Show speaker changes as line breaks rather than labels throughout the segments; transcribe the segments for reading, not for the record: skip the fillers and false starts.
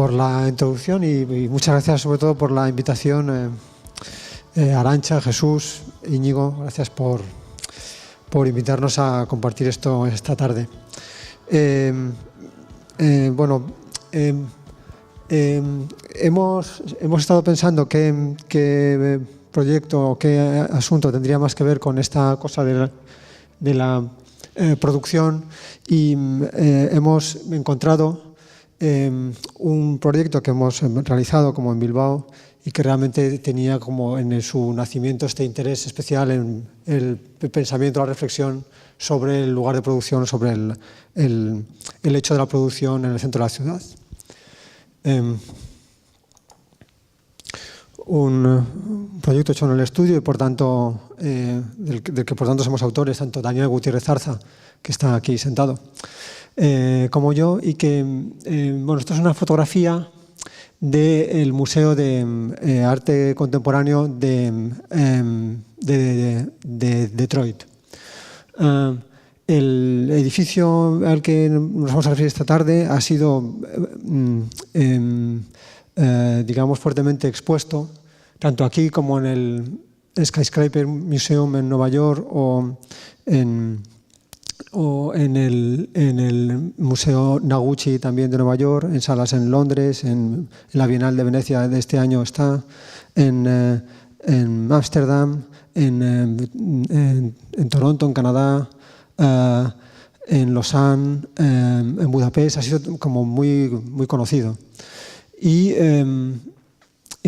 por la introducción y muchas gracias sobre todo por la invitación, Arantxa, Jesús, Íñigo, gracias por invitarnos a compartir esto esta tarde. Hemos estado pensando qué proyecto o qué asunto tendría más que ver con esta cosa de la producción y hemos encontrado un proyecto que hemos realizado como en Bilbao y que realmente tenía como en su nacimiento este interés especial en el pensamiento, la reflexión sobre el lugar de producción, sobre el hecho de la producción en el centro de la ciudad. Un proyecto hecho en el estudio y por tanto del que por tanto somos autores, tanto Daniel Gutiérrez Zarza, que está aquí sentado, como yo, y que esto es una fotografía del Museo de Arte Contemporáneo de Detroit. El edificio al que nos vamos a referir esta tarde ha sido digamos fuertemente expuesto tanto aquí como en el Skyscraper Museum en Nueva York o en el Museo Noguchi también de Nueva York, en salas en Londres, en la Bienal de Venecia de este año está, en Ámsterdam, en Toronto, en Canadá, en Lausanne, en Budapest, ha sido como muy conocido. Y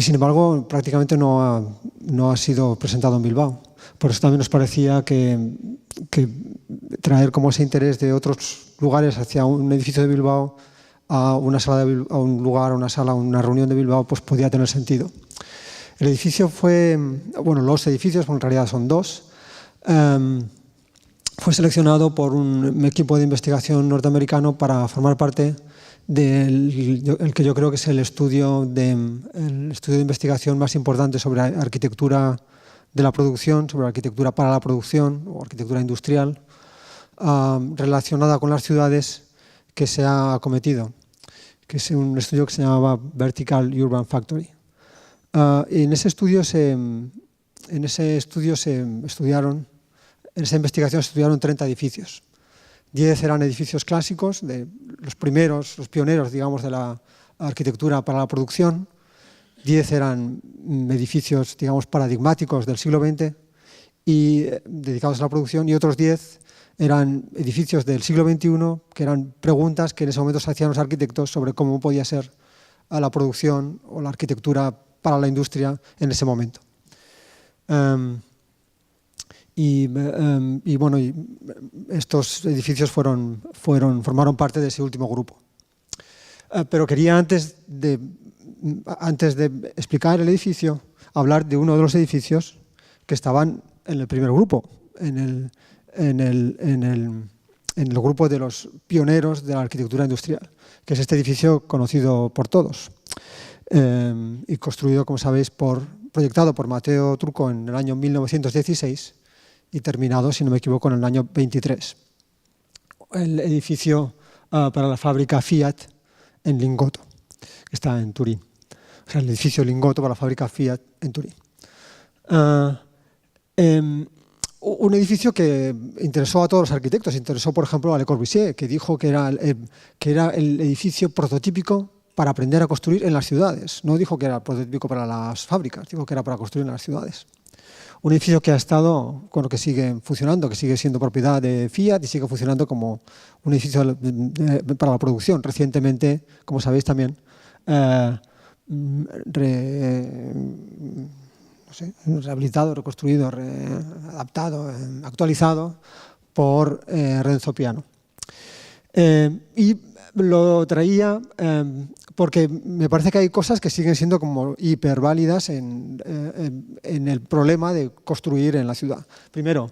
sin embargo prácticamente no ha sido presentado en Bilbao. Por eso también nos parecía que traer como ese interés de otros lugares hacia un edificio de Bilbao a una sala a un lugar, a una sala, a una reunión de Bilbao, pues podía tener sentido. El edificio fue, los edificios, en realidad son dos, fue seleccionado por un equipo de investigación norteamericano para formar parte del que yo creo que es el estudio de investigación más importante sobre arquitectura de la producción, sobre arquitectura para la producción o arquitectura industrial relacionada con las ciudades que se ha acometido, que es un estudio que se llamaba Vertical Urban Factory. En esa investigación se estudiaron 30 edificios. 10 eran edificios clásicos, de los pioneros, digamos, de la arquitectura para la producción. 10 eran edificios, digamos, paradigmáticos del siglo XX y dedicados a la producción, y otros 10 eran edificios del siglo XXI, que eran preguntas que en ese momento se hacían los arquitectos sobre cómo podía ser la producción o la arquitectura para la industria en ese momento. Estos edificios formaron parte de ese último grupo. Pero quería, antes de explicar el edificio, hablar de uno de los edificios que estaban en el primer grupo, en el grupo de los pioneros de la arquitectura industrial, que es este edificio conocido por todos y construido, como sabéis, proyectado por Matteo Trucco en el año 1916 y terminado, si no me equivoco, en el año 23. El edificio para la fábrica Fiat en Lingotto, que está en Turín. O sea, el edificio Lingotto para la fábrica Fiat en Turín. Un edificio que interesó a todos los arquitectos, interesó por ejemplo a Le Corbusier, que dijo que era el edificio prototípico para aprender a construir en las ciudades. No dijo que era prototípico para las fábricas, dijo que era para construir en las ciudades. Un edificio que ha estado, con lo que sigue funcionando, que sigue siendo propiedad de Fiat y sigue funcionando como un edificio para la producción. Recientemente, como sabéis también, rehabilitado, reconstruido, adaptado, actualizado por Renzo Piano. Y lo traía porque me parece que hay cosas que siguen siendo como hiperválidas en el problema de construir en la ciudad. Primero,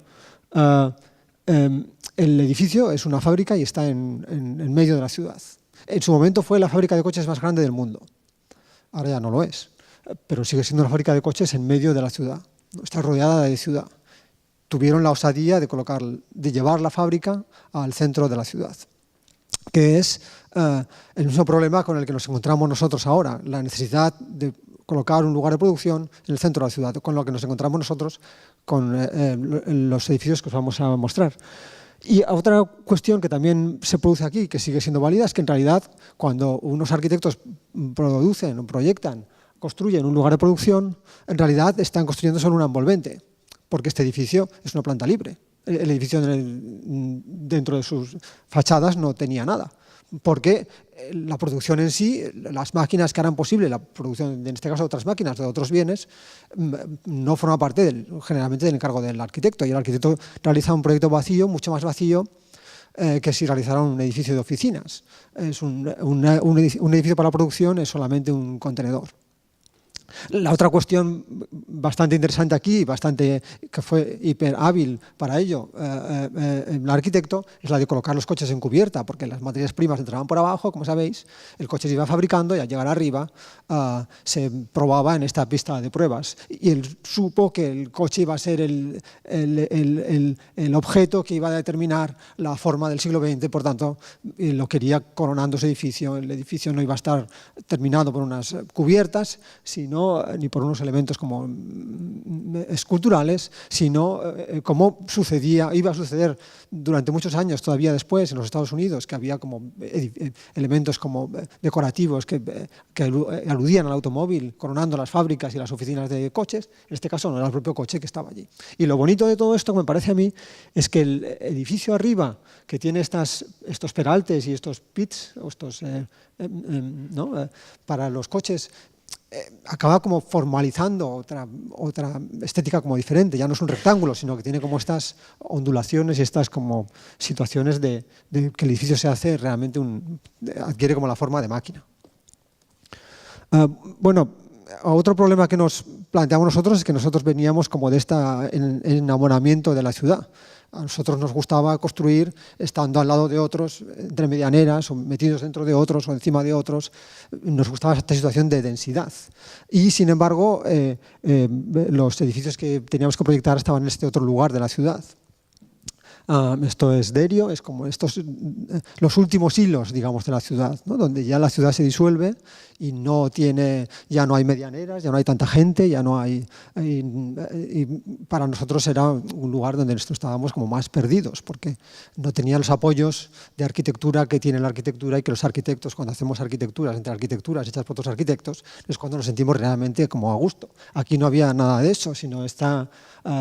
el edificio es una fábrica y está en medio de la ciudad. En su momento fue la fábrica de coches más grande del mundo. Ahora ya no lo es, pero sigue siendo una fábrica de coches en medio de la ciudad. Está rodeada de ciudad. Tuvieron la osadía de llevar la fábrica al centro de la ciudad, que es el mismo problema con el que nos encontramos nosotros ahora, la necesidad de colocar un lugar de producción en el centro de la ciudad, con lo que nos encontramos nosotros con los edificios que os vamos a mostrar. Y otra cuestión que también se produce aquí, que sigue siendo válida, es que en realidad cuando unos arquitectos producen, proyectan, construyen un lugar de producción, en realidad están construyendo solo una envolvente, porque este edificio es una planta libre. El edificio dentro de sus fachadas no tenía nada, porque la producción en sí, las máquinas que harán posible la producción, en este caso de otras máquinas, de otros bienes, no forma parte generalmente del encargo del arquitecto, y el arquitecto realiza un proyecto vacío, mucho más vacío que si realizara un edificio de oficinas. Un edificio para la producción es solamente un contenedor. La otra cuestión bastante interesante aquí, que fue hiper hábil para ello el arquitecto, es la de colocar los coches en cubierta, porque las materias primas entraban por abajo, como sabéis, el coche se iba fabricando y al llegar arriba se probaba en esta pista de pruebas. Y él supo que el coche iba a ser el objeto que iba a determinar la forma del siglo XX, por tanto, lo quería coronando ese edificio. El edificio no iba a estar terminado por unas cubiertas, sino ni por unos elementos como esculturales, sino como iba a suceder durante muchos años todavía después en los Estados Unidos, que había como elementos como decorativos que aludían al automóvil, coronando las fábricas y las oficinas de coches. En este caso no era el propio coche que estaba allí. Y lo bonito de todo esto, me parece a mí, es que el edificio arriba, que tiene estos peraltes y estos pits, para los coches, acaba como formalizando otra estética como diferente. Ya no es un rectángulo, sino que tiene como estas ondulaciones y estas como situaciones de que el edificio se hace realmente adquiere como la forma de máquina. Bueno, otro problema que nos planteamos nosotros es que nosotros veníamos como de este enamoramiento de la ciudad. A nosotros nos gustaba construir estando al lado de otros, entre medianeras, o metidos dentro de otros o encima de otros. Nos gustaba esta situación de densidad. Y, sin embargo, los edificios que teníamos que proyectar estaban en este otro lugar de la ciudad. Esto es Derio, es como los últimos hilos, digamos, de la ciudad, ¿no? Donde ya la ciudad se disuelve y ya no hay medianeras, ya no hay tanta gente, ya no hay. Y para nosotros era un lugar donde nosotros estábamos como más perdidos, porque no tenía los apoyos de arquitectura que tiene la arquitectura, y que los arquitectos, cuando hacemos arquitecturas, entre arquitecturas hechas por otros arquitectos, es cuando nos sentimos realmente como a gusto. Aquí no había nada de eso, sino esta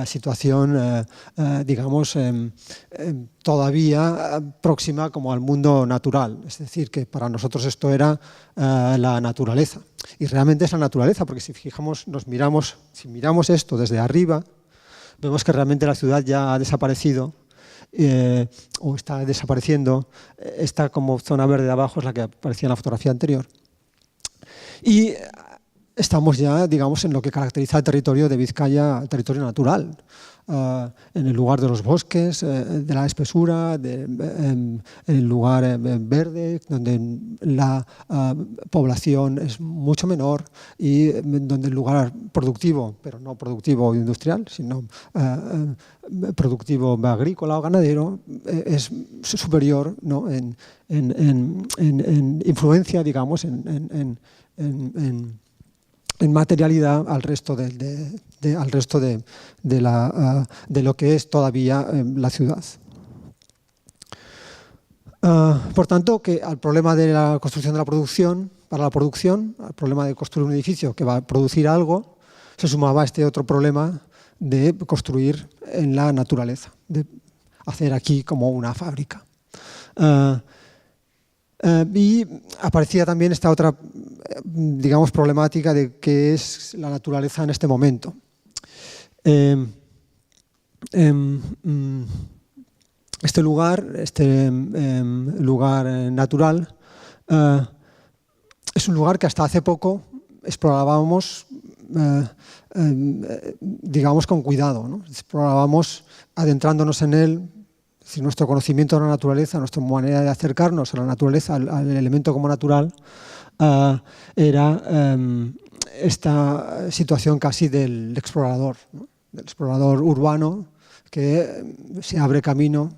situación, digamos, todavía próxima como al mundo natural. Es decir, que para nosotros esto era la naturaleza. Y realmente es la naturaleza, porque si miramos esto desde arriba, vemos que realmente la ciudad ya ha desaparecido, o está desapareciendo. Esta como zona verde de abajo es la que aparecía en la fotografía anterior. Y estamos ya, digamos, en lo que caracteriza el territorio de Vizcaya, el territorio natural. En el lugar de los bosques, de la espesura, en el lugar verde, donde la población es mucho menor, y donde el lugar productivo, pero no productivo industrial, sino productivo agrícola o ganadero, es superior, ¿no? en influencia, digamos, en materialidad al resto de lo que es todavía la ciudad. Por tanto, que al problema de la construcción de la producción, para la producción, al problema de construir un edificio que va a producir algo, se sumaba este otro problema de construir en la naturaleza, de hacer aquí como una fábrica. Y aparecía también esta otra, digamos, problemática de qué es la naturaleza en este momento. Este lugar natural, es un lugar que hasta hace poco explorábamos, digamos, con cuidado, ¿no? Explorábamos adentrándonos en él. Si nuestro conocimiento de la naturaleza, nuestra manera de acercarnos a la naturaleza, al elemento como natural, era esta situación casi del explorador, ¿no? Del explorador urbano que se abre camino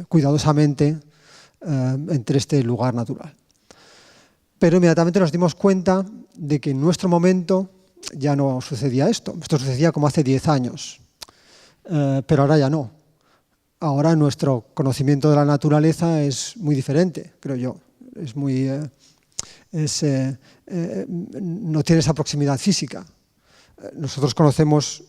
cuidadosamente entre este lugar natural. Pero inmediatamente nos dimos cuenta de que en nuestro momento ya no sucedía esto. Esto sucedía como hace 10 años, pero ahora ya no. Ahora nuestro conocimiento de la naturaleza es muy diferente, creo yo. No tiene esa proximidad física. Nosotros conocemos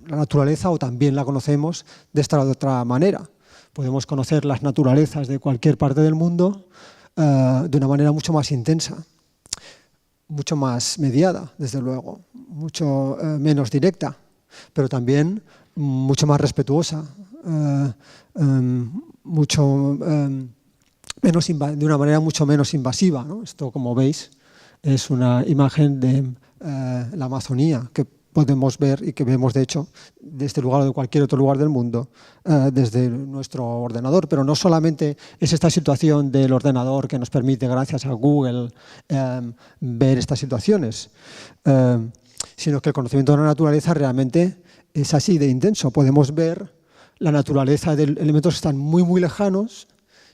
la naturaleza, o también la conocemos de esta o de otra manera. Podemos conocer las naturalezas de cualquier parte del mundo de una manera mucho más intensa, mucho más mediada, desde luego, mucho menos directa, pero también mucho más respetuosa, de una manera mucho menos invasiva, ¿no? Esto, como veis, es una imagen de la Amazonía que podemos ver y que vemos, de hecho, de este lugar o de cualquier otro lugar del mundo desde nuestro ordenador. Pero no solamente es esta situación del ordenador que nos permite, gracias a Google, ver estas situaciones, sino que el conocimiento de la naturaleza realmente es así de intenso. Podemos ver la naturaleza de elementos que están muy, muy lejanos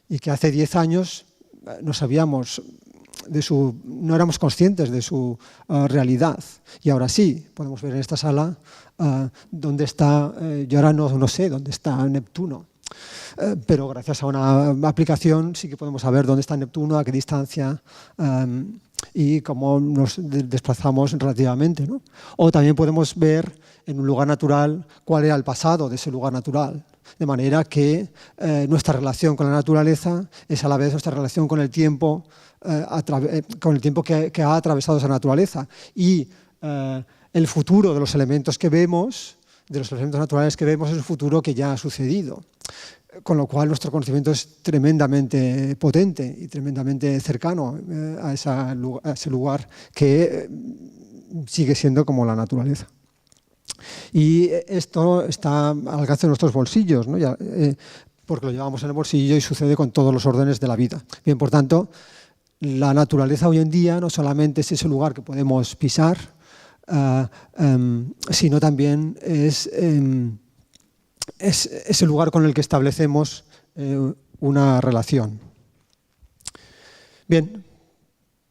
y que hace 10 años no sabíamos no éramos conscientes de su realidad. Y ahora sí, podemos ver en esta sala dónde está, yo ahora no sé dónde está Neptuno, pero gracias a una aplicación sí que podemos saber dónde está Neptuno, a qué distancia y cómo nos desplazamos relativamente, ¿no? O también podemos ver en un lugar natural cuál era el pasado de ese lugar natural. De manera que nuestra relación con la naturaleza es a la vez nuestra relación con el tiempo, que ha atravesado esa naturaleza. Y el futuro de los elementos que vemos, de los elementos naturales que vemos, es un futuro que ya ha sucedido. Con lo cual nuestro conocimiento es tremendamente potente y tremendamente cercano a ese lugar que sigue siendo como la naturaleza. Y esto está al alcance de nuestros bolsillos, ¿no? Porque lo llevamos en el bolsillo y sucede con todos los órdenes de la vida. Bien, por tanto, la naturaleza hoy en día no solamente es ese lugar que podemos pisar, sino también es ese lugar con el que establecemos una relación. Bien,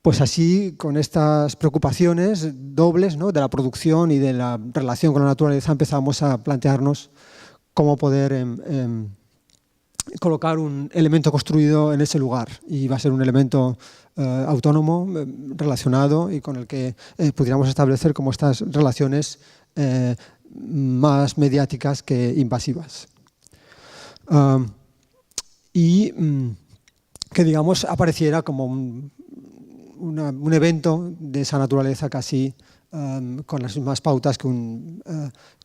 pues así, con estas preocupaciones dobles, ¿no?, de la producción y de la relación con la naturaleza, empezamos a plantearnos cómo poder colocar un elemento construido en ese lugar. Y va a ser un elemento autónomo, relacionado, y con el que pudiéramos establecer como estas relaciones más mediáticas que invasivas. Y que, digamos, apareciera como un evento de esa naturaleza casi con las mismas pautas, con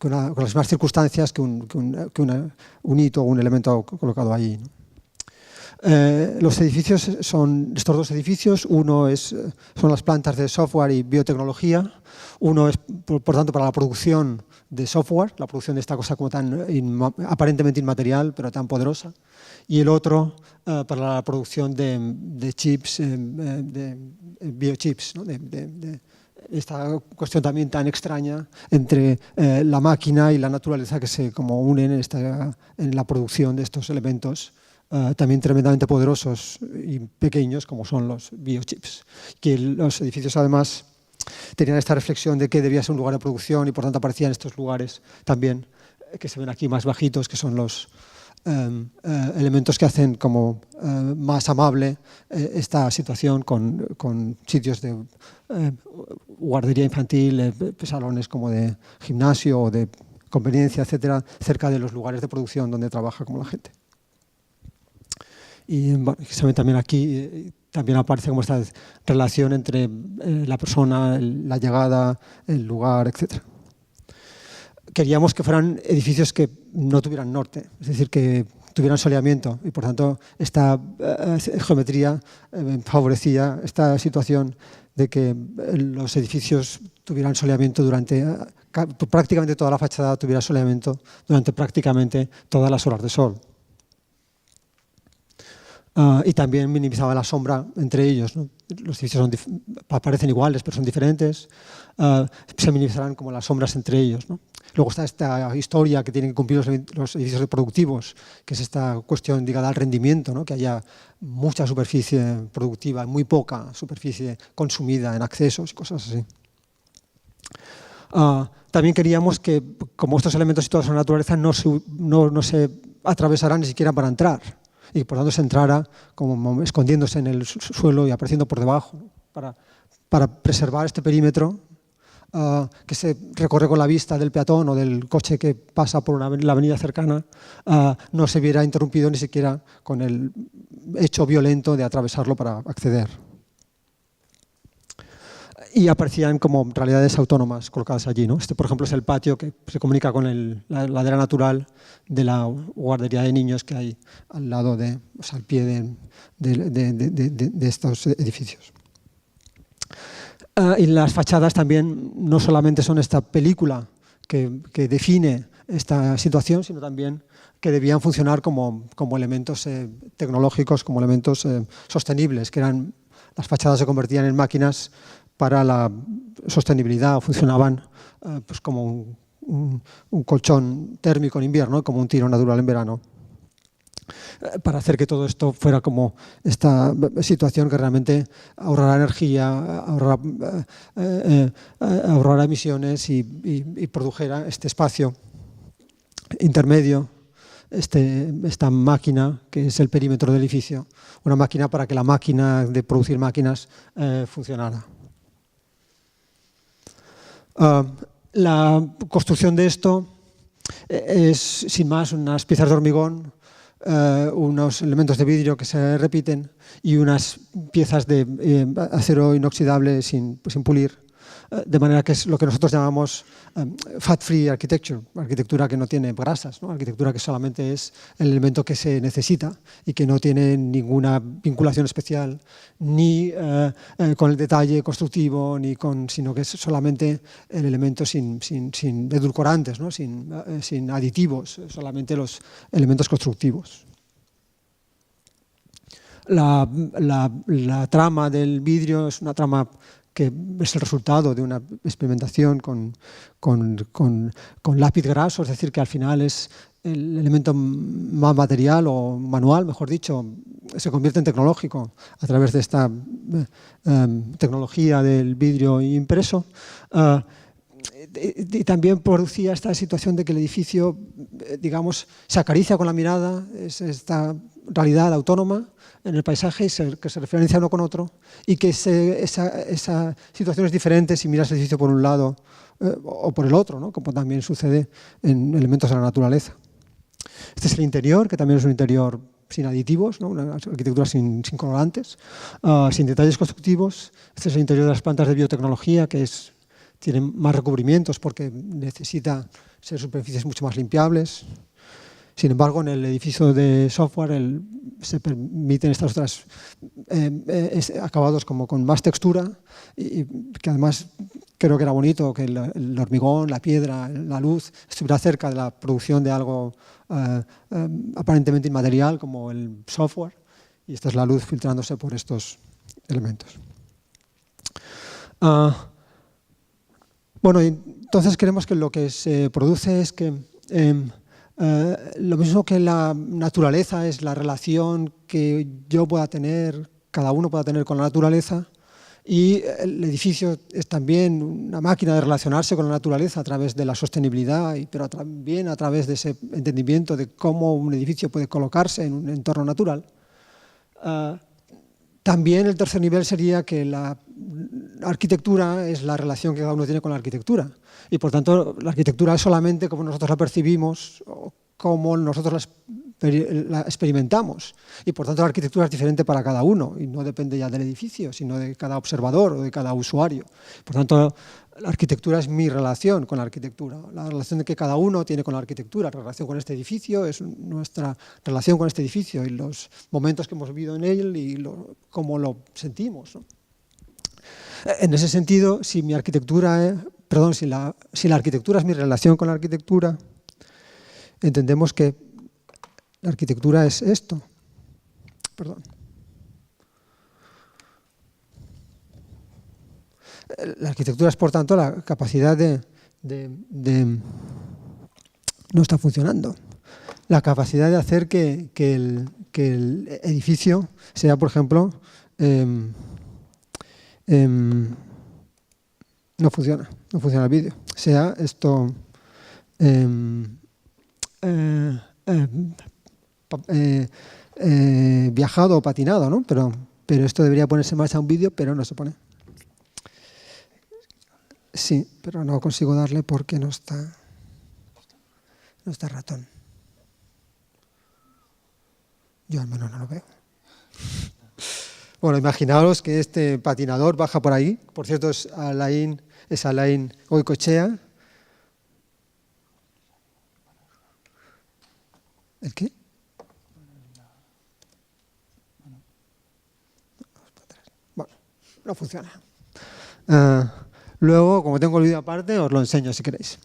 las mismas circunstancias que un hito o un elemento colocado ahí, ¿no? Los edificios son estos dos edificios. Uno son las plantas de software y biotecnología. Uno es, por tanto, para la producción de software, la producción de esta cosa como tan aparentemente inmaterial, pero tan poderosa. Y el otro para la producción de chips, de biochips, ¿no? De esta cuestión también tan extraña entre la máquina y la naturaleza que se como unen en la producción de estos elementos también tremendamente poderosos y pequeños, como son los biochips. Que los edificios, además, tenían esta reflexión de que debía ser un lugar de producción y, por tanto, aparecían estos lugares también que se ven aquí más bajitos, que son los elementos que hacen como más amable esta situación con sitios de guardería infantil, salones como de gimnasio o de conveniencia, etcétera, cerca de los lugares de producción donde trabaja como la gente. Y bueno, se ve también aquí, también aparece como esta relación entre la persona, la llegada, el lugar, etc. Queríamos que fueran edificios que no tuvieran norte, es decir, que tuvieran soleamiento, y por tanto esta geometría favorecía esta situación de que los edificios tuvieran soleamiento durante prácticamente toda la fachada, tuviera soleamiento durante prácticamente todas las horas de sol. Y también minimizaba la sombra entre ellos, ¿no? Los edificios parecen iguales, pero son diferentes. Se minimizarán como las sombras entre ellos, ¿no? Luego está esta historia que tienen que cumplir los edificios productivos, que es esta cuestión ligada al rendimiento, ¿no? Que haya mucha superficie productiva, muy poca superficie consumida en accesos y cosas así. También queríamos que, como estos elementos situados en la naturaleza, no se atravesaran ni siquiera para entrar, y por tanto se entrara como escondiéndose en el suelo y apareciendo por debajo, para preservar este perímetro que se recorre con la vista del peatón o del coche que pasa por la avenida cercana, no se viera interrumpido ni siquiera con el hecho violento de atravesarlo para acceder. Y aparecían como realidades autónomas colocadas allí, ¿no? Este, por ejemplo, es el patio que se comunica con la ladera natural de la guardería de niños que hay al lado o sea, al pie de estos edificios. Y las fachadas también no solamente son esta película que define esta situación, sino también que debían funcionar como elementos tecnológicos, como elementos sostenibles, que las fachadas se convertían en máquinas para la sostenibilidad, o funcionaban pues como un colchón térmico en invierno, como un tiro natural en verano, para hacer que todo esto fuera como esta situación que realmente ahorrará energía, ahorrará emisiones y produjera este espacio intermedio, esta máquina que es el perímetro del edificio, una máquina para que la máquina de producir máquinas funcionara. La construcción de esto es, sin más, unas piezas de hormigón, unos elementos de vidrio que se repiten y unas piezas de acero inoxidable sin pulir, de manera que es lo que nosotros llamamos fat-free architecture, arquitectura que no tiene grasas, ¿no? Arquitectura que solamente es el elemento que se necesita y que no tiene ninguna vinculación especial ni con el detalle constructivo, sino que es solamente el elemento sin edulcorantes, ¿no? sin aditivos, solamente los elementos constructivos. La trama del vidrio es una trama que es el resultado de una experimentación con lápiz graso, es decir, que al final es el elemento más material o manual, mejor dicho, se convierte en tecnológico a través de esta tecnología del vidrio impreso. Y también producía esta situación de que el edificio, digamos, se acaricia con la mirada, es esta realidad autónoma en el paisaje que se referencia uno con otro, y que esa situación es diferente si miras el edificio por un lado o por el otro, ¿no? Como también sucede en elementos de la naturaleza. Este es el interior, que también es un interior sin aditivos, ¿no? Una arquitectura sin colorantes, sin detalles constructivos. Este es el interior de las plantas de biotecnología, que tienen más recubrimientos porque necesita ser superficies mucho más limpiables. Sin embargo, en el edificio de software se permiten estos otros acabados como con más textura, y que además creo que era bonito que el hormigón, la piedra, la luz estuviera cerca de la producción de algo aparentemente inmaterial como el software, y esta es la luz filtrándose por estos elementos. Bueno, entonces creemos que lo que se produce es que lo mismo que la naturaleza es la relación que yo pueda tener, cada uno pueda tener con la naturaleza, y el edificio es también una máquina de relacionarse con la naturaleza a través de la sostenibilidad, pero también a través de ese entendimiento de cómo un edificio puede colocarse en un entorno natural. También el tercer nivel sería que la arquitectura es la relación que cada uno tiene con la arquitectura, y por tanto la arquitectura es solamente como nosotros la percibimos o como nosotros la experimentamos, y por tanto la arquitectura es diferente para cada uno y no depende ya del edificio, sino de cada observador o de cada usuario. Por tanto, la arquitectura es mi relación con la arquitectura, la relación que cada uno tiene con la arquitectura, la relación con este edificio es nuestra relación con este edificio y los momentos que hemos vivido en él y cómo lo sentimos, ¿no? En ese sentido, si la arquitectura es mi relación con la arquitectura, entendemos que la arquitectura es esto. Perdón. La arquitectura es, por tanto, la capacidad de no está funcionando. La capacidad de hacer que el edificio sea, por ejemplo, no funciona el vídeo. Sea esto viajado o patinado, ¿no? Pero esto debería ponerse en marcha un vídeo, pero no se pone. Sí, pero no consigo darle porque no está ratón. Yo al menos no lo veo. Bueno, imaginaos que este patinador baja por ahí. Por cierto, es Alain Goicoechea. ¿El qué? Bueno, no funciona. Luego, como tengo el vídeo aparte, os lo enseño si queréis.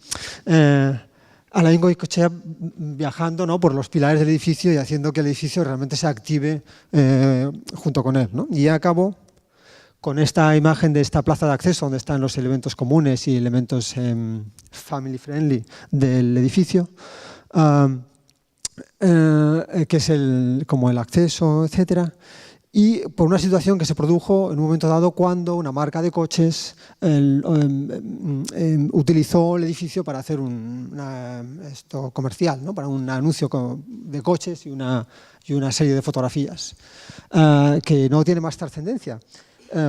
Alain Goicoechea viajando, ¿no?, por los pilares del edificio y haciendo que el edificio realmente se active junto con él, ¿no? Y acabo con esta imagen de esta plaza de acceso donde están los elementos comunes y elementos family friendly del edificio, que es como el acceso, etcétera. Y por una situación que se produjo en un momento dado cuando una marca de coches utilizó el edificio para hacer esto comercial, ¿no?, para un anuncio de coches y una serie de fotografías, que no tiene más trascendencia.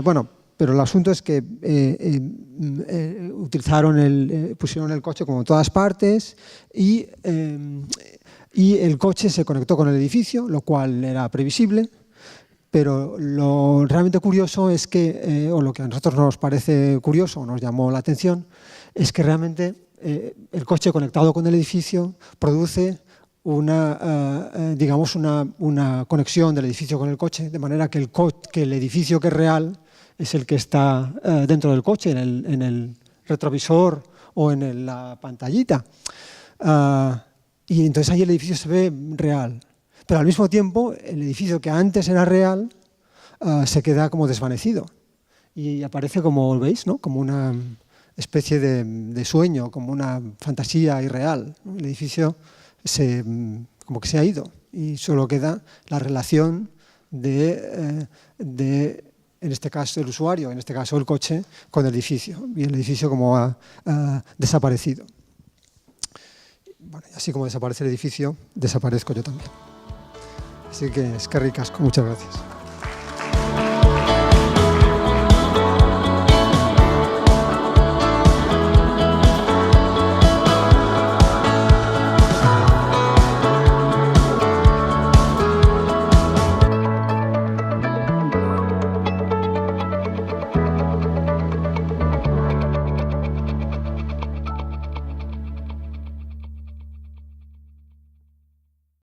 Bueno, pero el asunto es que pusieron el coche como en todas partes y el coche se conectó con el edificio, lo cual era previsible. Pero lo realmente curioso es que, o lo que a nosotros nos parece curioso, nos llamó la atención, es que realmente el coche conectado con el edificio produce digamos una conexión del edificio con el coche, de manera que el edificio que es real es el que está dentro del coche, en el retrovisor o en la pantallita. Y entonces ahí el edificio se ve real. Pero al mismo tiempo, el edificio que antes era real se queda como desvanecido y aparece, como veis, ¿no?, como una especie de sueño, como una fantasía irreal, ¿no? El edificio como que se ha ido y solo queda la relación en este caso el usuario, en este caso el coche, con el edificio, y el edificio como ha desaparecido. Bueno, y así como desaparece el edificio, desaparezco yo también. Así que es que ricasco, muchas gracias.